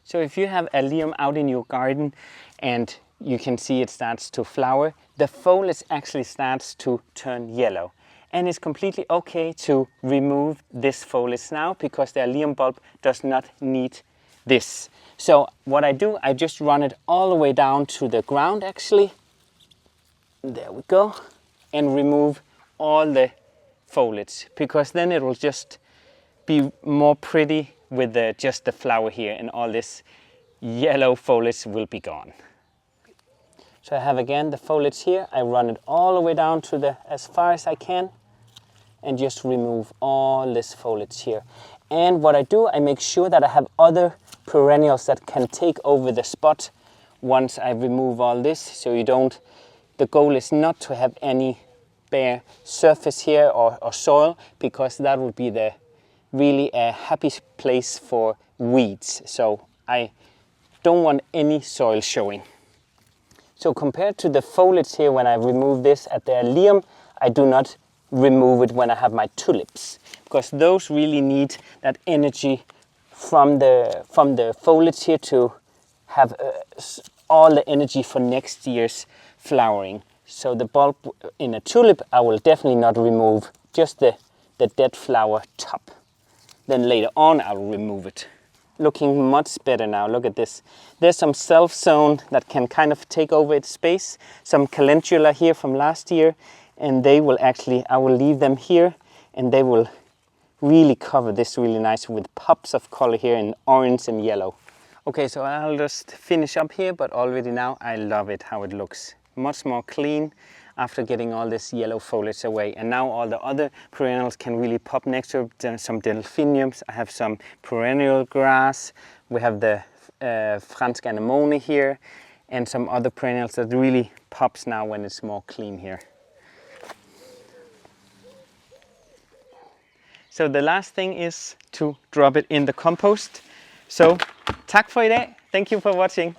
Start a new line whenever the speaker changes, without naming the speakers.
So if you have allium out in your garden and you can see it starts to flower, the foliage actually starts to turn yellow. And it's completely okay to remove this foliage now because the allium bulb does not need this. So what I do, I just run it all the way down to the ground actually. There we go. And remove all the foliage because then it will just be more pretty with just the flower here, and all this yellow foliage will be gone. So I have again the foliage here. I run it all the way down to as far as I can and just remove all this foliage here. And what I do, I make sure that I have other perennials that can take over the spot once I remove all this. So the goal is not to have any bare surface here or soil, because that would be really a happy place for weeds. So I don't want any soil showing. So compared to the foliage here, when I remove this at the allium, I do not remove it when I have my tulips, because those really need that energy from the foliage here to have all the energy for next year's flowering. So the bulb in a tulip I will definitely not remove, just the dead flower top. Then later on I will remove it. Looking much better now, look at this. There's some self-sown that can kind of take over its space. Some calendula here from last year, and they will actually, I will leave them here and they will really cover this really nice with pops of color here in orange and yellow. Okay, so I'll just finish up here, but already now I love it how it looks. Much more clean after getting all this yellow foliage away. And now all the other perennials can really pop next to it. Some delphiniums, I have some perennial grass, we have the fransk anemone here, and some other perennials that really pops now when it's more clean here. So the last thing is to drop it in the compost. So, tack for i dag. Thank you for watching.